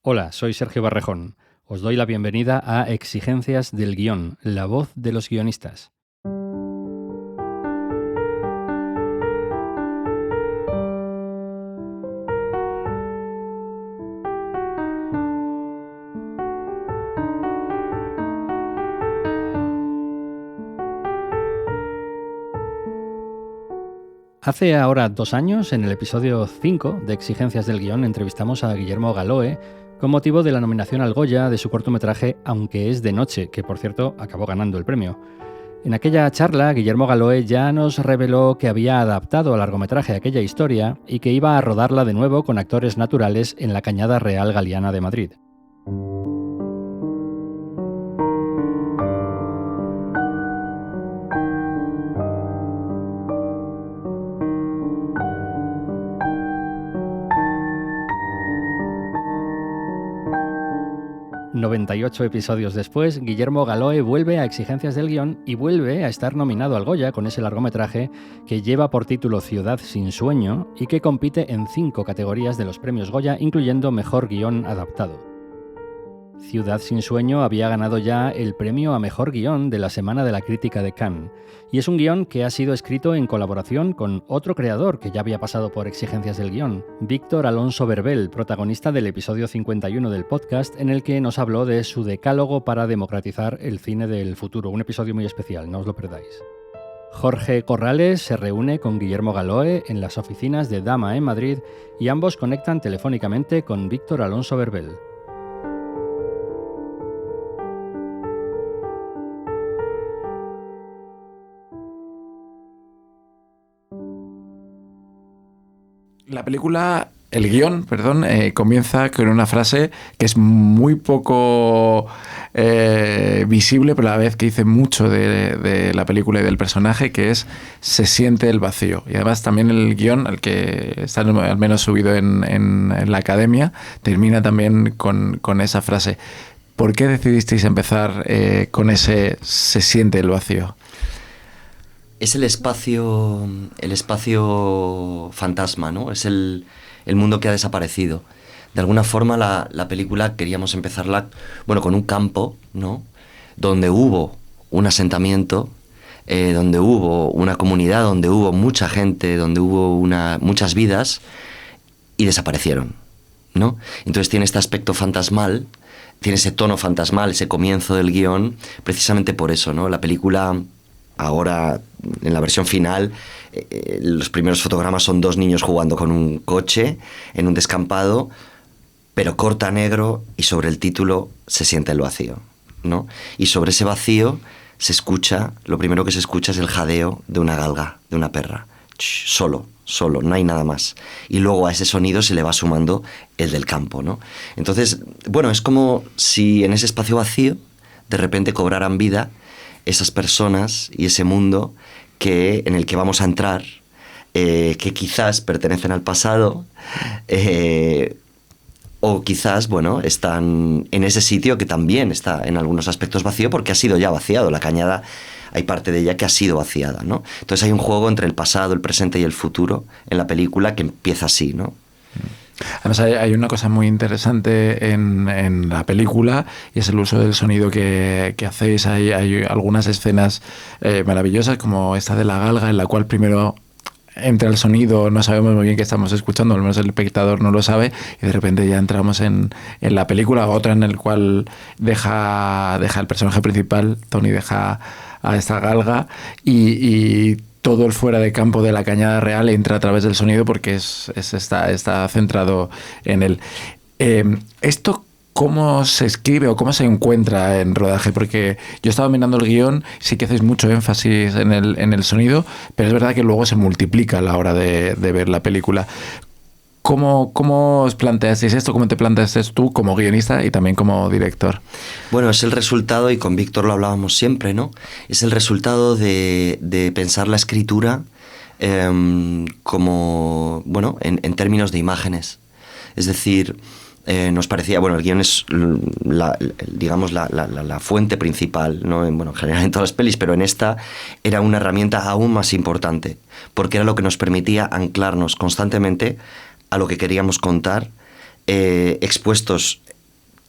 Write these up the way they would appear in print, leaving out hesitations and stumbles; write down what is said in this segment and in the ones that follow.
Hola, soy Sergio Barrejón. Os doy la bienvenida a Exigencias del Guión, la voz de los guionistas. Hace ahora 2 años, en el episodio 5 de Exigencias del Guión, entrevistamos a Guillermo Galoe con motivo de la nominación al Goya de su cortometraje Aunque es de noche, que por cierto acabó ganando el premio. En aquella charla, Guillermo Galoe ya nos reveló que había adaptado al largometraje aquella historia y que iba a rodarla de nuevo con actores naturales en la Cañada Real Galiana de Madrid. ...98 episodios después, Guillermo Galoe vuelve a Exigencias del Guión y vuelve a estar nominado al Goya con ese largometraje que lleva por título Ciudad sin sueño y que compite en 5 categorías de los premios Goya, incluyendo Mejor Guión Adaptado. Ciudad sin sueño había ganado ya el premio a Mejor Guión de la Semana de la Crítica de Cannes, y es un guión que ha sido escrito en colaboración con otro creador que ya había pasado por Exigencias del Guión, Víctor Alonso Berbel, protagonista del episodio 51 del podcast, en el que nos habló de su decálogo para democratizar el cine del futuro, un episodio muy especial, no os lo perdáis. Jorge Corrales se reúne con Guillermo Galoe en las oficinas de Dama en Madrid y ambos conectan telefónicamente con Víctor Alonso Berbel. La película, el guión, comienza con una frase que es muy poco visible, pero a la vez que dice mucho de la película y del personaje, que es "se siente el vacío". Y además también el guión, al que está al menos subido en la academia, termina también con esa frase. ¿Por qué decidisteis empezar con ese "se siente el vacío"? Es el espacio fantasma, ¿no? Es el mundo que ha desaparecido. De alguna forma la película queríamos empezarla, con un campo, ¿no? Donde hubo un asentamiento, donde hubo una comunidad, donde hubo mucha gente, donde hubo muchas vidas y desaparecieron, ¿no? Entonces tiene este aspecto fantasmal, tiene ese tono fantasmal, ese comienzo del guión, precisamente por eso, ¿no? La película, ahora, en la versión final, los primeros fotogramas son 2 niños jugando con un coche en un descampado, pero corta negro y sobre el título "se siente el vacío", ¿no? Y sobre ese vacío lo primero que se escucha es el jadeo de una galga, de una perra. Solo, no hay nada más. Y luego a ese sonido se le va sumando el del campo, ¿no? Entonces, es como si en ese espacio vacío de repente cobraran vida esas personas y ese mundo en el que vamos a entrar, que quizás pertenecen al pasado, o quizás, están en ese sitio que también está en algunos aspectos vacío porque ha sido ya vaciado. La Cañada, hay parte de ella que ha sido vaciada, ¿no? Entonces hay un juego entre el pasado, el presente y el futuro en la película que empieza así, ¿no? Además hay una cosa muy interesante en la película y es el uso del sonido que hacéis. Hay algunas escenas maravillosas, como esta de la galga, en la cual primero entra el sonido, no sabemos muy bien qué estamos escuchando, al menos el espectador no lo sabe, y de repente ya entramos en la película. Otra en la cual deja el personaje principal, Tony, deja a esta galga y todo el fuera de campo de la Cañada Real entra a través del sonido porque está centrado en él. ¿Esto cómo se escribe o cómo se encuentra en rodaje? Porque yo estaba mirando el guión, sí que hacéis mucho énfasis en el sonido, pero es verdad que luego se multiplica a la hora de ver la película. ¿Cómo os planteasteis esto? ¿Cómo te planteaste tú como guionista y también como director? Es el resultado, y con Víctor lo hablábamos siempre, ¿no? Es el resultado de pensar la escritura como, en términos de imágenes. Es decir, nos parecía, el guión es la fuente principal, ¿no? En general en todas las pelis, pero en esta era una herramienta aún más importante, porque era lo que nos permitía anclarnos constantemente a lo que queríamos contar, expuestos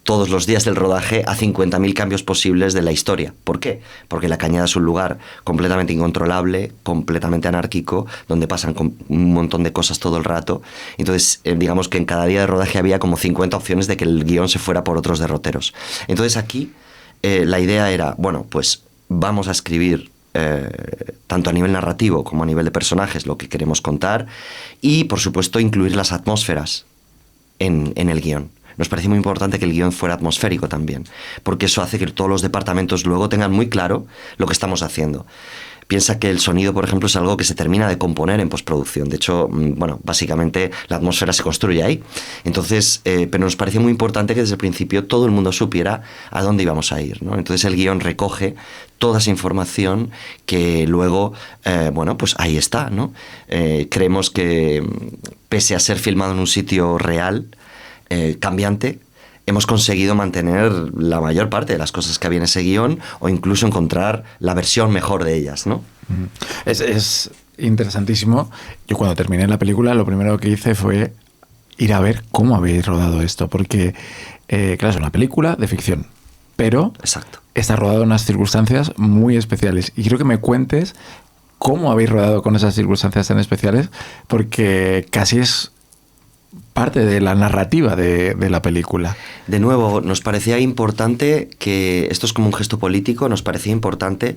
todos los días del rodaje a 50.000 cambios posibles de la historia. ¿Por qué? Porque La Cañada es un lugar completamente incontrolable, completamente anárquico, donde pasan un montón de cosas todo el rato. Entonces, digamos que en cada día de rodaje había como 50 opciones de que el guión se fuera por otros derroteros. Entonces aquí la idea era, bueno, pues vamos a escribir tanto a nivel narrativo como a nivel de personajes lo que queremos contar y, por supuesto, incluir las atmósferas en el guión. Nos parecía muy importante que el guión fuera atmosférico también, porque eso hace que todos los departamentos luego tengan muy claro lo que estamos haciendo. Piensa que el sonido, por ejemplo, es algo que se termina de componer en postproducción. De hecho, bueno, básicamente la atmósfera se construye ahí. Entonces, pero nos parecía muy importante que desde el principio todo el mundo supiera a dónde íbamos a ir, ¿no? Entonces el guión recoge toda esa información que luego, bueno, pues ahí está, ¿no? Creemos que, pese a ser filmado en un sitio real, cambiante, hemos conseguido mantener la mayor parte de las cosas que había en ese guión o incluso encontrar la versión mejor de ellas, ¿no? Es interesantísimo. Yo cuando terminé la película lo primero que hice fue ir a ver cómo habéis rodado esto, porque claro, es una película de ficción, pero exacto, está rodado en unas circunstancias muy especiales y quiero que me cuentes cómo habéis rodado con esas circunstancias tan especiales, porque casi es parte de la narrativa de la película. De nuevo, nos parecía importante que, esto es como un gesto político, nos parecía importante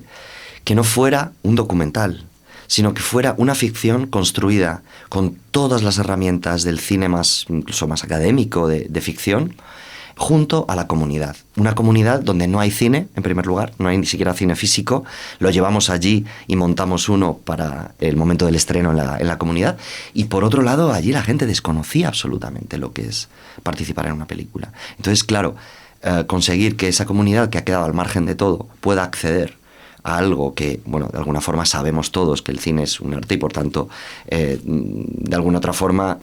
que no fuera un documental, sino que fuera una ficción construida con todas las herramientas del cine incluso más académico de ficción, junto a la comunidad. Una comunidad donde no hay cine, en primer lugar, no hay ni siquiera cine físico, lo llevamos allí y montamos uno para el momento del estreno en la comunidad, y por otro lado, allí la gente desconocía absolutamente lo que es participar en una película. Entonces, claro, conseguir que esa comunidad que ha quedado al margen de todo pueda acceder a algo que, bueno, de alguna forma sabemos todos que el cine es un arte y por tanto, de alguna otra forma,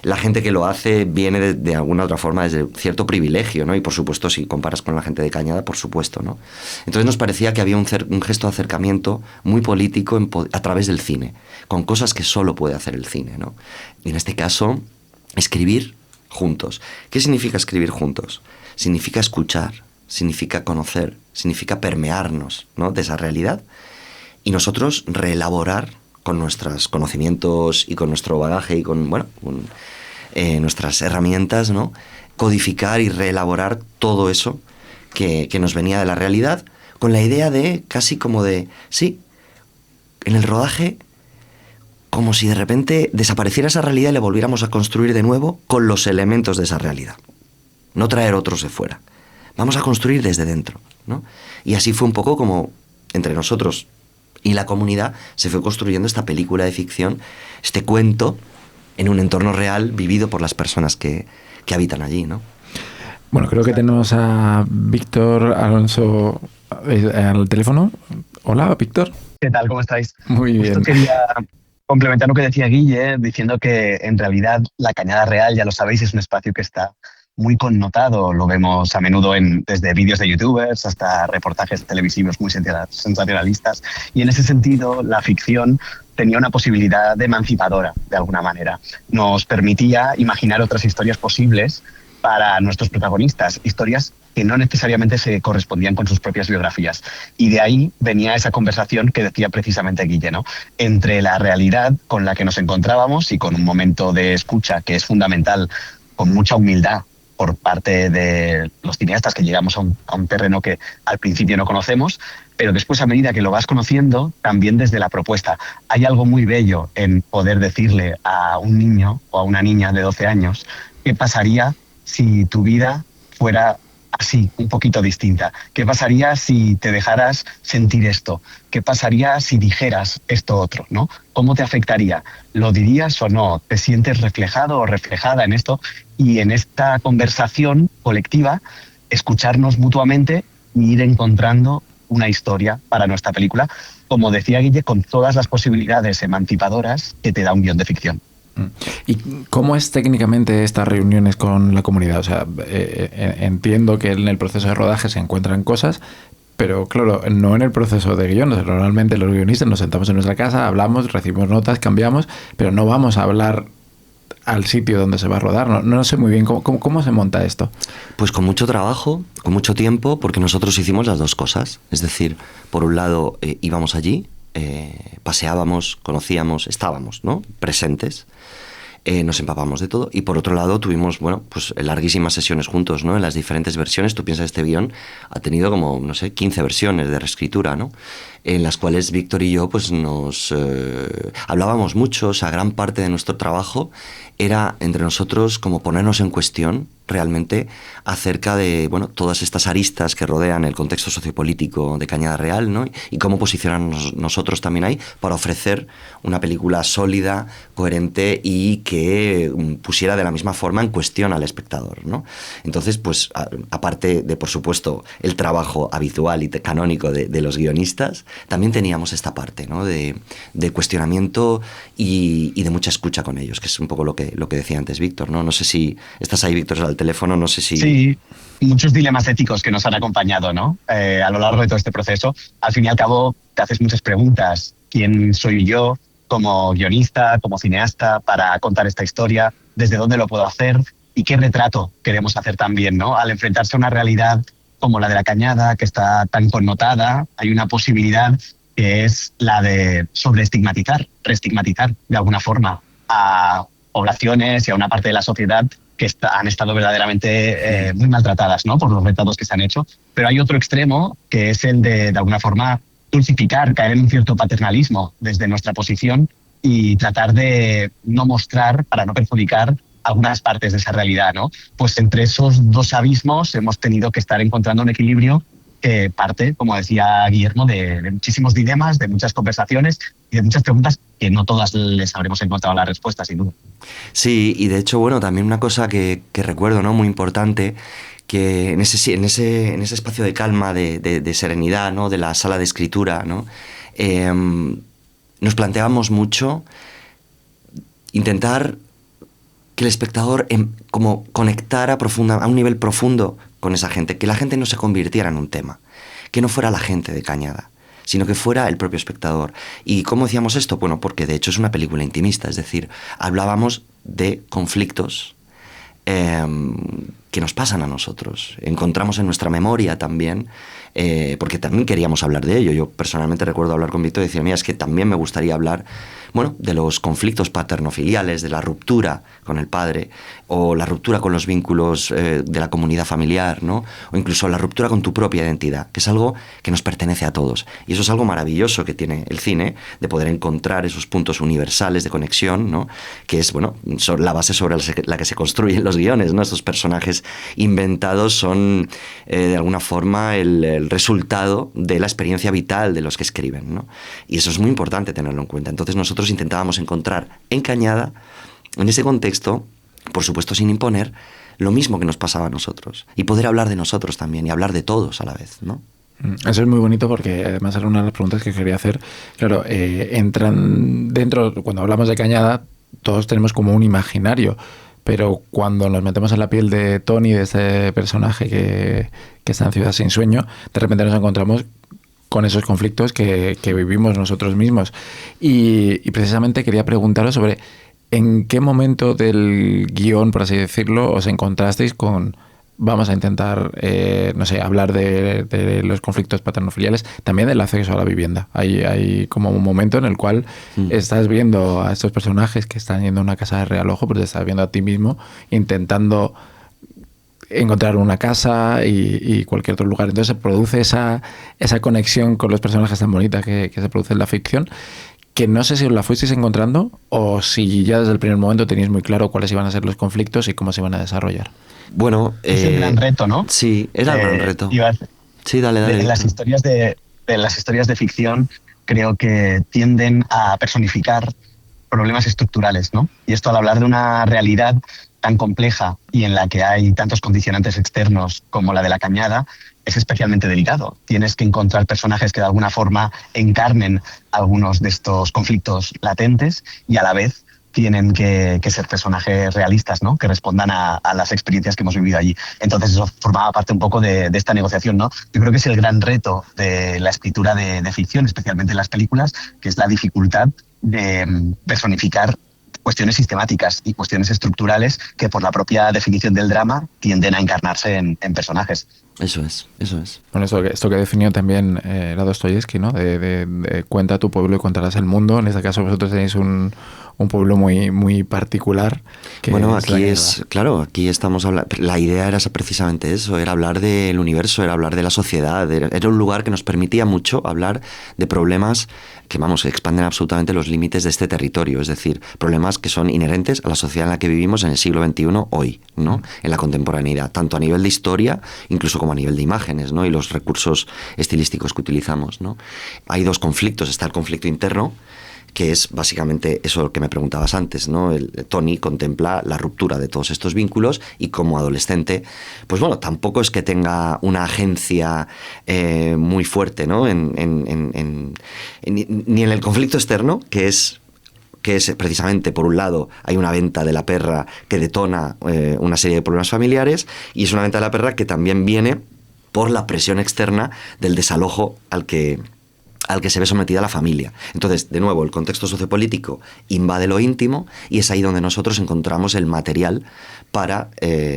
la gente que lo hace viene de alguna otra forma desde cierto privilegio, ¿no? Y por supuesto, si comparas con la gente de Cañada, por supuesto, ¿no? Entonces nos parecía que había un gesto de acercamiento muy político a través del cine, con cosas que solo puede hacer el cine, ¿no? Y en este caso, escribir juntos. ¿Qué significa escribir juntos? Significa escuchar, significa conocer, significa permearnos, ¿no?, de esa realidad y nosotros reelaborar con nuestros conocimientos y con nuestro bagaje y con, bueno, nuestras herramientas, ¿no?, codificar y reelaborar todo eso que nos venía de la realidad con la idea de casi como de, sí, en el rodaje, como si de repente desapareciera esa realidad y la volviéramos a construir de nuevo con los elementos de esa realidad. No traer otros de fuera. Vamos a construir desde dentro, ¿no? Y así fue un poco como entre nosotros y la comunidad se fue construyendo esta película de ficción, este cuento en un entorno real vivido por las personas que habitan allí, ¿no? Bueno, creo que tenemos a Víctor Alonso al teléfono. Hola, Víctor. ¿Qué tal? ¿Cómo estáis? Muy bien. Justo quería complementar lo que decía Guille, diciendo que en realidad la Cañada Real, ya lo sabéis, es un espacio que está muy connotado. Lo vemos a menudo desde vídeos de youtubers hasta reportajes televisivos muy sensacionalistas. Y en ese sentido, la ficción tenía una posibilidad emancipadora, de alguna manera. Nos permitía imaginar otras historias posibles para nuestros protagonistas, historias que no necesariamente se correspondían con sus propias biografías. Y de ahí venía esa conversación que decía precisamente Guille, ¿no?, entre la realidad con la que nos encontrábamos y con un momento de escucha que es fundamental, con mucha humildad por parte de los cineastas, que llegamos a un terreno que al principio no conocemos, pero después, a medida que lo vas conociendo, también desde la propuesta. Hay algo muy bello en poder decirle a un niño o a una niña de 12 años qué pasaría si tu vida fuera así, un poquito distinta. ¿Qué pasaría si te dejaras sentir esto? ¿Qué pasaría si dijeras esto otro, ¿no? ¿Cómo te afectaría? ¿Lo dirías o no? ¿Te sientes reflejado o reflejada en esto? Y en esta conversación colectiva, escucharnos mutuamente y ir encontrando una historia para nuestra película, como decía Guille, con todas las posibilidades emancipadoras que te da un guión de ficción. ¿Y cómo es técnicamente estas reuniones con la comunidad? O sea, entiendo que en el proceso de rodaje se encuentran cosas, pero claro, no en el proceso de guión. O sea, normalmente los guionistas nos sentamos en nuestra casa, hablamos, recibimos notas, cambiamos, pero no vamos a hablar al sitio donde se va a rodar. No sé muy bien cómo se monta esto. Pues con mucho trabajo, con mucho tiempo, porque nosotros hicimos las dos cosas. Es decir, por un lado íbamos allí, paseábamos, conocíamos, estábamos, ¿no?, presentes. Nos empapamos de todo, y por otro lado tuvimos, bueno, pues larguísimas sesiones juntos, ¿no?, en las diferentes versiones. Tú piensas, este guión ha tenido como, no sé, 15 versiones de reescritura, ¿no?, en las cuales Víctor y yo pues nos hablábamos mucho. O sea, gran parte de nuestro trabajo era entre nosotros como ponernos en cuestión realmente acerca de, bueno, todas estas aristas que rodean el contexto sociopolítico de Cañada Real, ¿no?, y cómo posicionarnos nosotros también ahí para ofrecer una película sólida, coherente y que pusiera de la misma forma en cuestión al espectador, ¿no? Entonces, pues aparte de, por supuesto, el trabajo habitual y canónico de los guionistas, también teníamos esta parte, ¿no?, de cuestionamiento y de mucha escucha con ellos, que es un poco lo que decía antes Víctor, ¿no? No sé si estás ahí, Víctor, al teléfono, no sé si... Sí, muchos dilemas éticos que nos han acompañado, ¿no?, a lo largo de todo este proceso. Al fin y al cabo, te haces muchas preguntas. ¿Quién soy yo como guionista, como cineasta, para contar esta historia? ¿Desde dónde lo puedo hacer? ¿Y qué retrato queremos hacer también, ¿no? Al enfrentarse a una realidad como la de la Cañada, que está tan connotada, hay una posibilidad que es la de sobreestigmatizar, reestigmatizar de alguna forma a poblaciones y a una parte de la sociedad que han estado verdaderamente muy maltratadas, ¿no?, por los retratos que se han hecho. Pero hay otro extremo, que es el de alguna forma, dulcificar, caer en un cierto paternalismo desde nuestra posición y tratar de no mostrar, para no perjudicar algunas partes de esa realidad, ¿no? Pues entre esos dos abismos hemos tenido que estar encontrando un equilibrio que parte, como decía Guillermo, de muchísimos dilemas, de muchas conversaciones y de muchas preguntas que no todas les habremos encontrado la respuesta, sin duda. Sí, y de hecho, bueno, también una cosa que recuerdo, ¿no?, muy importante, que en ese espacio de calma, de serenidad, ¿no?, de la sala de escritura, ¿no?, nos planteábamos mucho intentar que el espectador como conectara a un nivel profundo con esa gente, que la gente no se convirtiera en un tema, que no fuera la gente de Cañada, sino que fuera el propio espectador. ¿Y cómo decíamos esto? Bueno, porque de hecho es una película intimista, es decir, hablábamos de conflictos que nos pasan a nosotros. Encontramos en nuestra memoria también, porque también queríamos hablar de ello. Yo personalmente recuerdo hablar con Víctor y decir, mira, es que también me gustaría hablar, bueno, de los conflictos paternofiliales, de la ruptura con el padre, o la ruptura con los vínculos de la comunidad familiar, ¿no?, o incluso la ruptura con tu propia identidad, que es algo que nos pertenece a todos. Y eso es algo maravilloso que tiene el cine, de poder encontrar esos puntos universales de conexión, ¿no?, que es, bueno, la base sobre la que se construyen los guiones, ¿no? Estos personajes inventados son, de alguna forma, el resultado de la experiencia vital de los que escriben, ¿no? Y eso es muy importante tenerlo en cuenta. Entonces nosotros intentábamos encontrar en Cañada, en ese contexto, por supuesto sin imponer, lo mismo que nos pasaba a nosotros, y poder hablar de nosotros también y hablar de todos a la vez, ¿no? Eso es muy bonito, porque además era una de las preguntas que quería hacer. Claro, entran dentro, cuando hablamos de Cañada, todos tenemos como un imaginario, pero cuando nos metemos en la piel de Tony, de ese personaje que está en Ciudad Sin Sueño, de repente nos encontramos con esos conflictos que vivimos nosotros mismos. Y precisamente quería preguntaros sobre en qué momento del guión, por así decirlo, os encontrasteis con... Vamos a intentar, no sé, hablar de los conflictos paternofiliales, también del acceso a la vivienda. Hay como un momento en el cual estás viendo a estos personajes que están yendo a una casa de realojo, pero te estás viendo a ti mismo intentando encontrar una casa y cualquier otro lugar. Entonces se produce esa conexión con los personajes tan bonitas que se produce en la ficción, que no sé si os la fuisteis encontrando o si ya desde el primer momento tenéis muy claro cuáles iban a ser los conflictos y cómo se iban a desarrollar. Bueno, es el gran reto, ¿no? Sí, era el gran reto. Sí, dale. Las historias de ficción creo que tienden a personificar problemas estructurales, ¿no? Y esto, al hablar de una realidad tan compleja y en la que hay tantos condicionantes externos como la de la Cañada, es especialmente delicado. Tienes que encontrar personajes que de alguna forma encarnen algunos de estos conflictos latentes y a la vez tienen que ser personajes realistas, ¿no?, que respondan a las experiencias que hemos vivido allí. Entonces eso formaba parte un poco de esta negociación, ¿no? Yo creo que es el gran reto de la escritura de ficción, especialmente en las películas, que es la dificultad de personificar cuestiones sistemáticas y cuestiones estructurales que por la propia definición del drama tienden a encarnarse en personajes. Eso es. Bueno, esto que definió también era Dostoyevsky, ¿no? De cuenta tu pueblo y contarás el mundo. En este caso vosotros tenéis un pueblo muy, muy particular. Bueno, aquí estamos hablando. La idea era precisamente eso, era hablar del universo, era hablar de la sociedad. Era un lugar que nos permitía mucho hablar de problemas que, expanden absolutamente los límites de este territorio. Es decir, problemas que son inherentes a la sociedad en la que vivimos en el siglo XXI hoy, ¿no? En la contemporaneidad, tanto a nivel de historia, incluso como a nivel de imágenes, ¿no? Y los recursos estilísticos que utilizamos, ¿no? Hay dos conflictos. Está el conflicto interno, que es básicamente eso que me preguntabas antes, ¿no? Tony contempla la ruptura de todos estos vínculos y como adolescente, pues bueno, tampoco es que tenga una agencia muy fuerte, ¿no? Ni en el conflicto externo, que es precisamente, por un lado, hay una venta de la perra que detona una serie de problemas familiares, y es una venta de la perra que también viene por la presión externa del desalojo al que se ve sometida la familia. Entonces, de nuevo, el contexto sociopolítico invade lo íntimo y es ahí donde nosotros encontramos el material para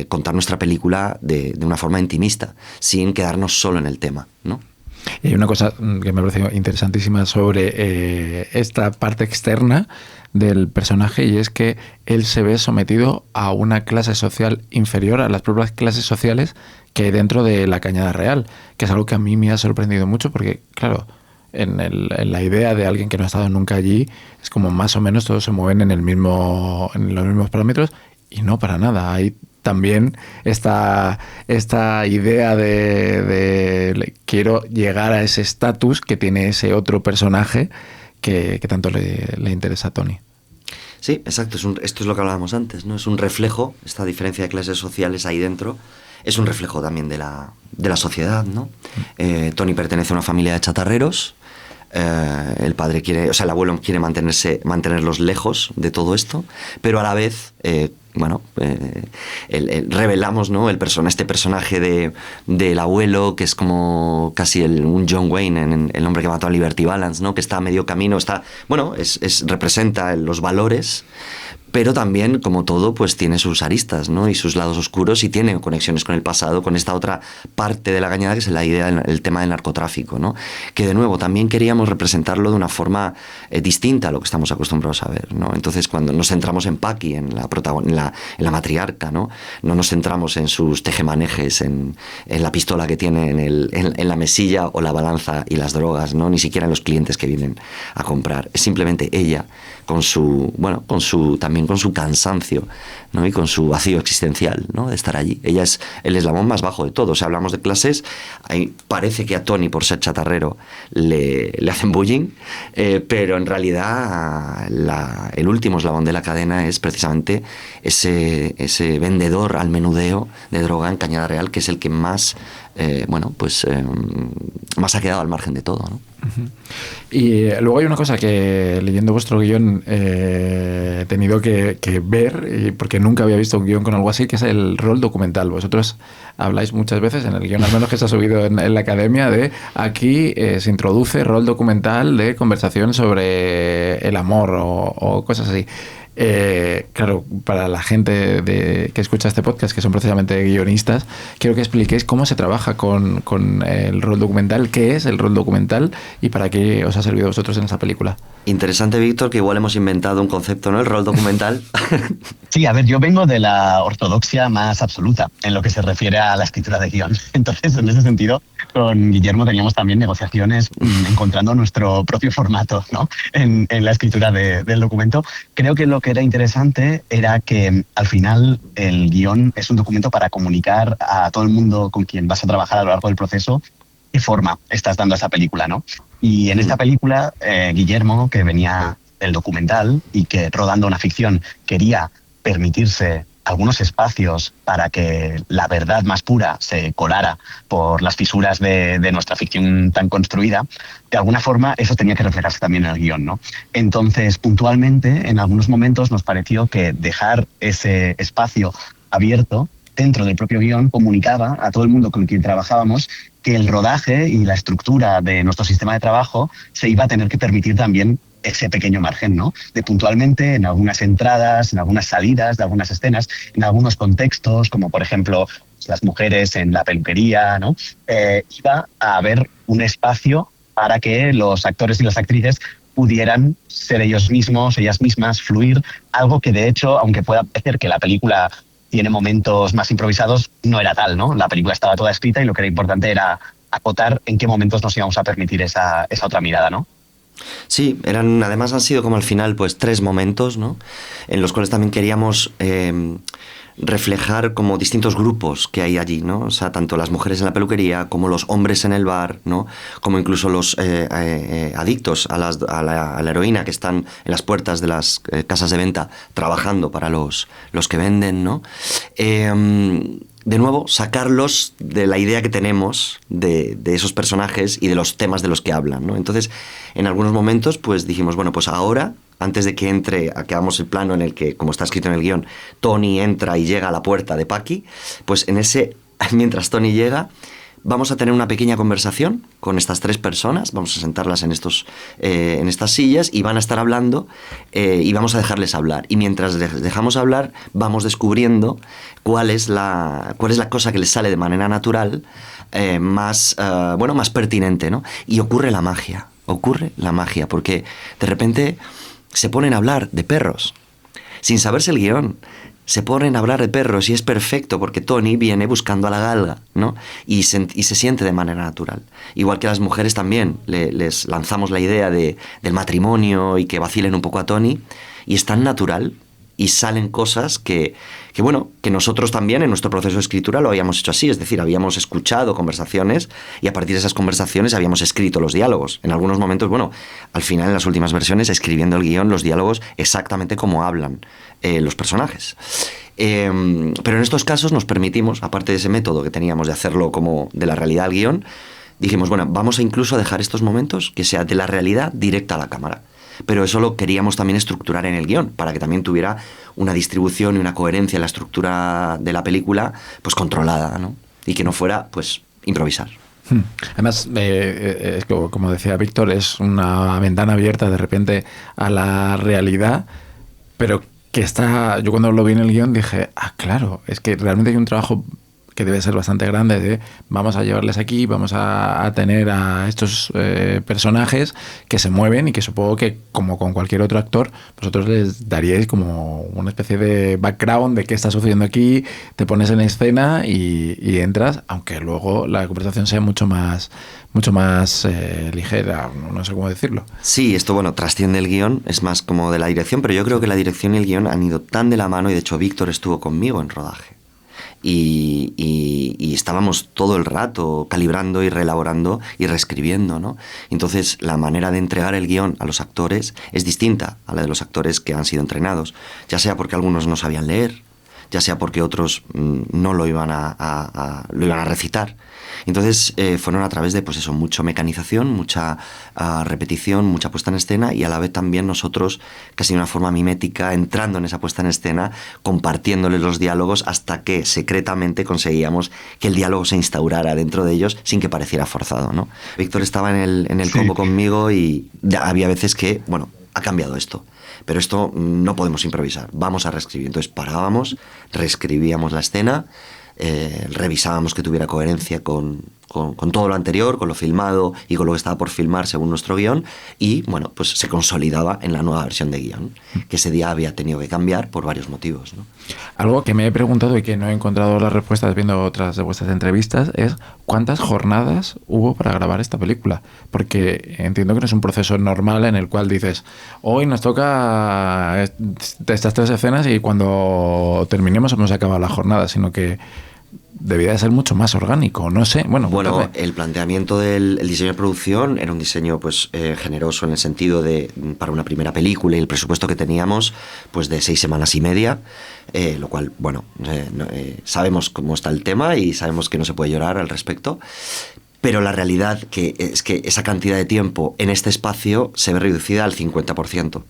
contar nuestra película de una forma intimista, sin quedarnos solo en el tema, ¿no? Y hay una cosa que me parece interesantísima sobre esta parte externa del personaje, y es que él se ve sometido a una clase social inferior a las propias clases sociales que hay dentro de la Cañada Real, que es algo que a mí me ha sorprendido mucho porque, claro, en la idea de alguien que no ha estado nunca allí, es como más o menos todos se mueven en los mismos parámetros, y no para nada. Hay también esta idea de quiero llegar a ese estatus que tiene ese otro personaje que tanto le interesa a Tony. Sí, exacto. Esto es lo que hablábamos antes, ¿no? Es un reflejo, esta diferencia de clases sociales ahí dentro, es un reflejo también de la sociedad, ¿no? Tony pertenece a una familia de chatarreros. El abuelo quiere mantenerlos lejos de todo esto, pero a la vez, revelamos, ¿no? Este personaje del abuelo, que es como casi un John Wayne, el hombre que mató a Liberty Balance, ¿no? Que está a medio camino, representa los valores, pero también, como todo, pues tiene sus aristas, ¿no? Y sus lados oscuros, y tiene conexiones con el pasado, con esta otra parte de la Cañada, que es la idea, el tema del narcotráfico, ¿no? Que, de nuevo, también queríamos representarlo de una forma distinta a lo que estamos acostumbrados a ver, ¿no? Entonces, cuando nos centramos en Paqui, en la matriarca, ¿no? No nos centramos en sus tejemanejes, en la pistola que tiene en la mesilla, o la balanza y las drogas, ¿no? Ni siquiera en los clientes que vienen a comprar. Es simplemente ella, con su cansancio, ¿no? Y con su vacío existencial, ¿no? De estar allí. Ella es el eslabón más bajo de todos. Si hablamos de clases, parece que a Tony, por ser chatarrero, le hacen bullying, pero en realidad el último eslabón de la cadena es precisamente ese vendedor al menudeo de droga en Cañada Real, que es el que más más ha quedado al margen de todo, ¿no? Uh-huh. Y luego hay una cosa que, leyendo vuestro guión, he tenido que ver, porque nunca había visto un guión con algo así, que es el rol documental. Vosotros habláis muchas veces en el guión, al menos que se ha subido en la academia, de aquí se introduce rol documental de conversación sobre el amor o cosas así. Claro, para la gente que escucha este podcast, que son precisamente guionistas, quiero que expliquéis cómo se trabaja con el rol documental, qué es el rol documental y para qué os ha servido a vosotros en esa película. Interesante, Víctor, que igual hemos inventado un concepto, ¿no? El rol documental. Sí, a ver, yo vengo de la ortodoxia más absoluta en lo que se refiere a la escritura de guión. Entonces, en ese sentido, con Guillermo teníamos también negociaciones encontrando nuestro propio formato, ¿no? en la escritura del documento. Creo que lo que era interesante era que al final el guión es un documento para comunicar a todo el mundo con quien vas a trabajar a lo largo del proceso qué forma estás dando a esa película, ¿no? Y en esta película, Guillermo, que venía del documental y que rodando una ficción quería permitirse algunos espacios para que la verdad más pura se colara por las fisuras de nuestra ficción tan construida, de alguna forma eso tenía que reflejarse también en el guión, ¿no? Entonces, puntualmente, en algunos momentos nos pareció que dejar ese espacio abierto dentro del propio guión comunicaba a todo el mundo con quien trabajábamos que el rodaje y la estructura de nuestro sistema de trabajo se iba a tener que permitir también ese pequeño margen, ¿no? De puntualmente en algunas entradas, en algunas salidas de algunas escenas, en algunos contextos, como por ejemplo las mujeres en la peluquería, ¿no? Iba a haber un espacio para que los actores y las actrices pudieran ser ellos mismos, ellas mismas, fluir, algo que de hecho, aunque pueda parecer que la película tiene momentos más improvisados, no era tal, ¿no? La película estaba toda escrita y lo que era importante era acotar en qué momentos nos íbamos a permitir esa otra mirada, ¿no? Sí, además han sido como al final pues 3 momentos, ¿no? En los cuales también queríamos reflejar como distintos grupos que hay allí, ¿no? O sea, tanto las mujeres en la peluquería como los hombres en el bar, ¿no? Como incluso los adictos a la heroína que están en las puertas de las casas de venta trabajando para los que venden, ¿no? De nuevo, sacarlos de la idea que tenemos de esos personajes y de los temas de los que hablan, ¿no? Entonces, en algunos momentos, pues dijimos, bueno, pues ahora, antes de que que hagamos el plano en el que, como está escrito en el guión, Tony entra y llega a la puerta de Paqui, pues mientras Tony llega, vamos a tener una pequeña conversación con estas 3 personas, vamos a sentarlas en estas sillas y van a estar hablando y vamos a dejarles hablar. Y mientras les dejamos hablar, vamos descubriendo cuál es la cosa que les sale de manera natural, más pertinente, ¿no? Y ocurre la magia, porque de repente se ponen a hablar de perros, sin saberse el guión. Se ponen a hablar de perros y es perfecto porque Tony viene buscando a la galga, ¿no? Y se siente de manera natural. Igual que a las mujeres también les lanzamos la idea del matrimonio y que vacilen un poco a Tony, y es tan natural y salen cosas que nosotros también en nuestro proceso de escritura lo habíamos hecho así, es decir, habíamos escuchado conversaciones y a partir de esas conversaciones habíamos escrito los diálogos. En algunos momentos, al final en las últimas versiones, escribiendo el guión, los diálogos exactamente como hablan los personajes. Pero en estos casos nos permitimos, aparte de ese método que teníamos de hacerlo como de la realidad al guión, dijimos, vamos a incluso dejar estos momentos que sea de la realidad directa a la cámara. Pero eso lo queríamos también estructurar en el guión, para que también tuviera una distribución y una coherencia en la estructura de la película, pues controlada, ¿no? Y que no fuera, pues, improvisar. Además, como decía Víctor, es una ventana abierta de repente a la realidad, pero yo cuando lo vi en el guión dije, claro, es que realmente hay un trabajo que debe ser bastante grande de vamos a llevarles aquí, vamos a tener a estos personajes que se mueven y que supongo que como con cualquier otro actor vosotros les daríais como una especie de background de qué está sucediendo aquí, te pones en escena y entras, aunque luego la conversación sea mucho más ligera, no sé cómo decirlo. Sí, esto trasciende el guión, es más como de la dirección, pero yo creo que la dirección y el guión han ido tan de la mano, y de hecho Víctor estuvo conmigo en rodaje. Y estábamos todo el rato calibrando y reelaborando y reescribiendo, ¿no? Entonces, la manera de entregar el guión a los actores es distinta a la de los actores que han sido entrenados, ya sea porque algunos no sabían leer, ya sea porque otros no lo iban a recitar. Entonces fueron a través de mucha mecanización, mucha repetición, mucha puesta en escena, y a la vez también nosotros, casi de una forma mimética, entrando en esa puesta en escena, compartiéndoles los diálogos hasta que secretamente conseguíamos que el diálogo se instaurara dentro de ellos sin que pareciera forzado, ¿no? Víctor estaba en el combo conmigo y había veces que, ha cambiado esto. Pero esto no podemos improvisar, vamos a reescribir. Entonces parábamos, reescribíamos la escena, revisábamos que tuviera coherencia con todo lo anterior, con lo filmado y con lo que estaba por filmar según nuestro guión, y pues se consolidaba en la nueva versión de guión, que ese día había tenido que cambiar por varios motivos, ¿no? Algo que me he preguntado y que no he encontrado las respuestas viendo otras de vuestras entrevistas es ¿cuántas jornadas hubo para grabar esta película? Porque entiendo que no es un proceso normal en el cual dices, hoy nos toca estas 3 escenas y cuando terminemos hemos acabado la jornada, sino que debía de ser mucho más orgánico, no sé. Bueno, el planteamiento del diseño de producción era un diseño generoso en el sentido de, para una primera película, y el presupuesto que teníamos de 6 semanas y media, lo cual, sabemos cómo está el tema y sabemos que no se puede llorar al respecto, pero la realidad es que esa cantidad de tiempo en este espacio se ve reducida al 50%.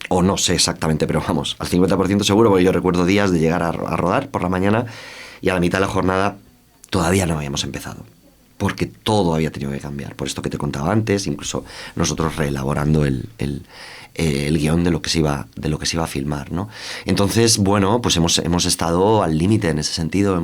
O no sé exactamente, pero vamos, al 50% seguro, porque yo recuerdo días de llegar a rodar por la mañana y a la mitad de la jornada todavía no habíamos empezado. porque todo había tenido que cambiar. Por esto que te contaba antes, incluso nosotros reelaborando el guión de lo que se iba a filmar, ¿no? Entonces, bueno, pues hemos estado al límite en ese sentido.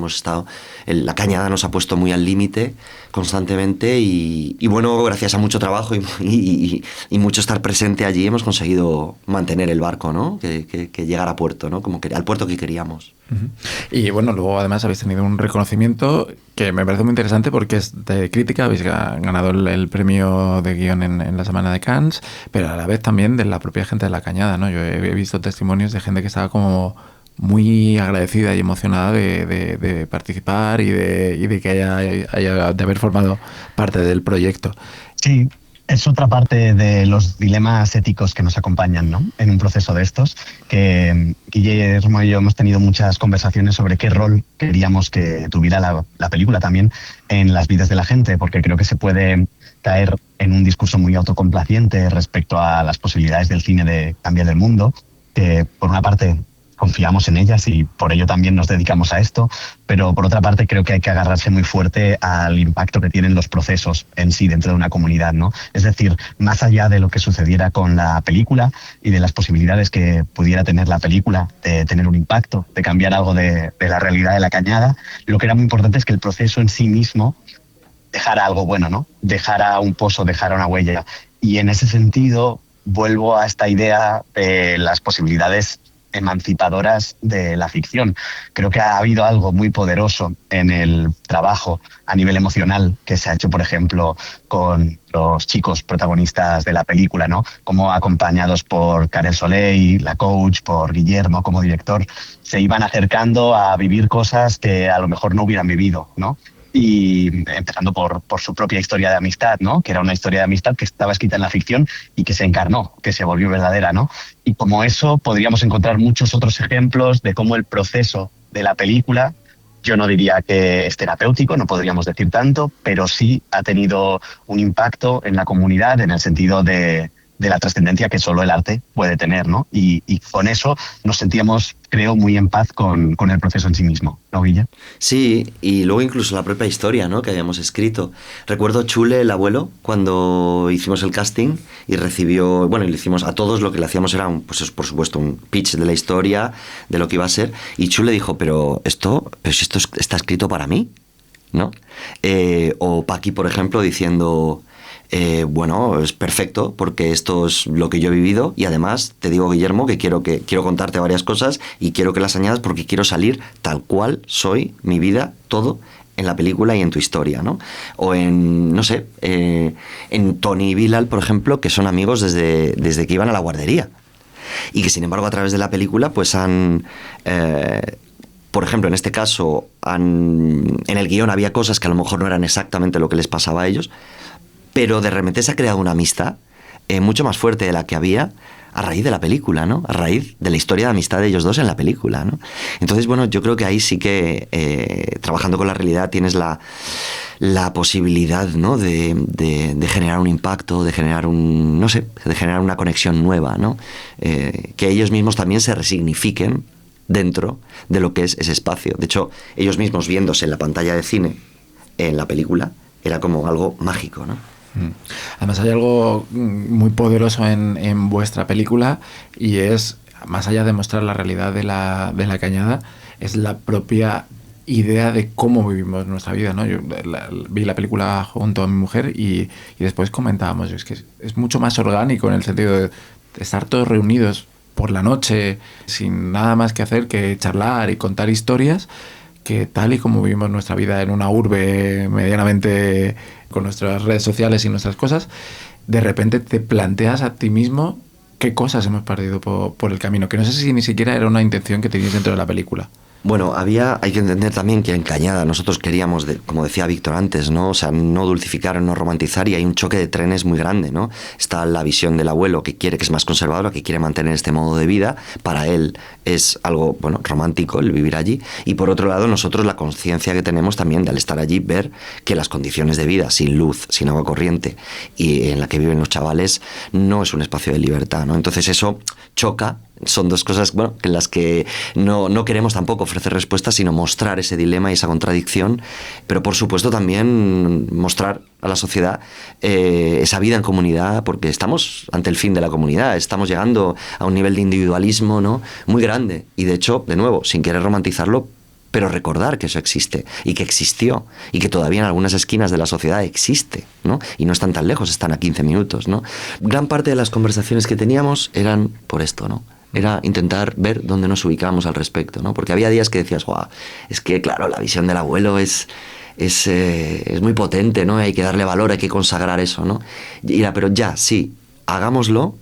La Cañada nos ha puesto muy al límite constantemente y bueno, gracias a mucho trabajo y mucho estar presente allí, hemos conseguido mantener el barco, ¿no? Que llegara a puerto, ¿no? Al puerto que queríamos. Uh-huh. Y bueno, luego además habéis tenido un reconocimiento que me parece muy interesante porque es de crítica. Habéis ganado el premio de guión en la Semana de Cannes, pero a la vez también de la propia gente de La Cañada, ¿no? Yo he visto testimonios de gente que estaba como muy agradecida y emocionada de participar y de que de haber formado parte del proyecto. Sí, es otra parte de los dilemas éticos que nos acompañan, ¿no? En un proceso de estos, que Guillermo y yo hemos tenido muchas conversaciones sobre qué rol queríamos que tuviera la película también en las vidas de la gente, porque creo que se puede caer en un discurso muy autocomplaciente respecto a las posibilidades del cine de cambiar el mundo, que por una parte confiamos en ellas y por ello también nos dedicamos a esto, pero por otra parte creo que hay que agarrarse muy fuerte al impacto que tienen los procesos en sí dentro de una comunidad, ¿no? Es decir, más allá de lo que sucediera con la película y de las posibilidades que pudiera tener la película de tener un impacto, de cambiar algo de la realidad de La Cañada, lo que era muy importante es que el proceso en sí mismo dejara algo bueno, ¿no? Dejara un pozo, dejara una huella. Y en ese sentido vuelvo a esta idea de las posibilidades emancipadoras de la ficción. Creo que ha habido algo muy poderoso en el trabajo a nivel emocional que se ha hecho, por ejemplo, con los chicos protagonistas de la película, ¿no? Como acompañados por Karel Soleil, la coach, por Guillermo como director, se iban acercando a vivir cosas que a lo mejor no hubieran vivido, ¿no? Y empezando por su propia historia de amistad, ¿no? Que era una historia de amistad que estaba escrita en la ficción y que se encarnó, que se volvió verdadera, ¿no? Y como eso podríamos encontrar muchos otros ejemplos de cómo el proceso de la película, yo no diría que es terapéutico, no podríamos decir tanto, pero sí ha tenido un impacto en la comunidad en el sentido de la trascendencia que solo el arte puede tener, ¿no? Y con eso nos sentíamos, creo, muy en paz con el proceso en sí mismo, ¿no, Guilla? Sí, y luego incluso la propia historia, ¿no? Que habíamos escrito. Recuerdo Chule, el abuelo, cuando hicimos el casting y recibió, bueno, y le hicimos a todos, lo que le hacíamos era, pues por supuesto, un pitch de la historia, de lo que iba a ser, y Chule dijo, pero si esto está escrito para mí, ¿no? O Paqui, por ejemplo, diciendo... bueno, es perfecto porque esto es lo que yo he vivido y además te digo, Guillermo, que quiero contarte varias cosas y quiero que las añadas porque quiero salir tal cual soy, mi vida, todo en la película y en tu historia, ¿no? O en, no sé, en Tony y Bilal, por ejemplo, que son amigos desde que iban a la guardería y que sin embargo a través de la película pues han... por ejemplo, en este caso, en el guión había cosas que a lo mejor no eran exactamente lo que les pasaba a ellos, pero de repente se ha creado una amistad mucho más fuerte de la que había a raíz de la película, ¿no? A raíz de la historia de amistad de ellos dos en la película, ¿no? Entonces, bueno, yo creo que ahí sí que trabajando con la realidad tienes la posibilidad, ¿no? de generar un impacto, de generar de generar una conexión nueva, ¿no? Que ellos mismos también se resignifiquen dentro de lo que es ese espacio. De hecho, ellos mismos viéndose en la pantalla de cine, en la película, era como algo mágico, ¿no? Además hay algo muy poderoso en vuestra película y es, más allá de mostrar la realidad de la Cañada, es la propia idea de cómo vivimos nuestra vida, ¿no? Yo vi la película junto a mi mujer y después comentábamos, es que es mucho más orgánico en el sentido de estar todos reunidos por la noche sin nada más que hacer que charlar y contar historias, que tal y como vivimos nuestra vida en una urbe medianamente con nuestras redes sociales y nuestras cosas, de repente te planteas a ti mismo qué cosas hemos perdido por el camino, que no sé si ni siquiera era una intención que tenías dentro de la película. Bueno, hay que entender también que en Cañada nosotros queríamos, como decía Víctor antes, ¿no? O sea, no dulcificar, no romantizar, y hay un choque de trenes muy grande, ¿no? Está la visión del abuelo que es más conservadora, que quiere mantener este modo de vida. Para él es algo, bueno, romántico el vivir allí. Y por otro lado, nosotros la conciencia que tenemos también de al estar allí, ver que las condiciones de vida, sin luz, sin agua corriente, y en la que viven los chavales, no es un espacio de libertad, ¿no? Entonces eso choca Son dos cosas, bueno, en las que no queremos tampoco ofrecer respuestas, sino mostrar ese dilema y esa contradicción, pero por supuesto también mostrar a la sociedad esa vida en comunidad, porque estamos ante el fin de la comunidad, estamos llegando a un nivel de individualismo, ¿no?, muy grande, y de hecho, de nuevo, sin querer romantizarlo, pero recordar que eso existe y que existió y que todavía en algunas esquinas de la sociedad existe, ¿no? Y no están tan lejos, están a 15 minutos, ¿no? Gran parte de las conversaciones que teníamos eran por esto, ¿no? Era intentar ver dónde nos ubicábamos al respecto, ¿no? Porque había días que decías, guau, es que claro, la visión del abuelo es muy potente, ¿no? Hay que darle valor, hay que consagrar eso, ¿no? Y era, pero ya, sí, hagámoslo,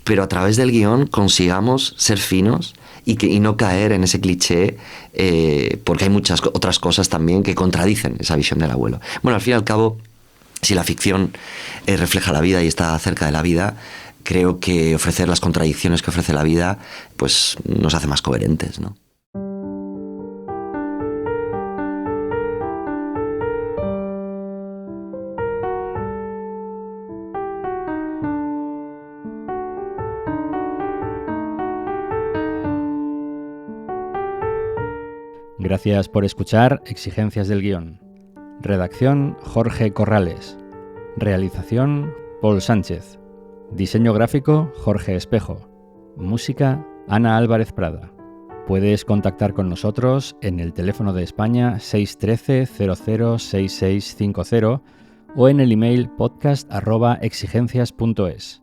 pero a través del guión consigamos ser finos y no caer en ese cliché, porque hay muchas otras cosas también que contradicen esa visión del abuelo. Bueno, al fin y al cabo, si la ficción refleja la vida y está cerca de la vida, creo que ofrecer las contradicciones que ofrece la vida pues nos hace más coherentes, ¿no? Gracias por escuchar Exigencias del Guión. Redacción Jorge Corrales. Realización Paul Sánchez. Diseño gráfico Jorge Espejo. Música Ana Álvarez Prada. Puedes contactar con nosotros en el teléfono de España 613 00 6650 o en el email podcast@exigencias.es.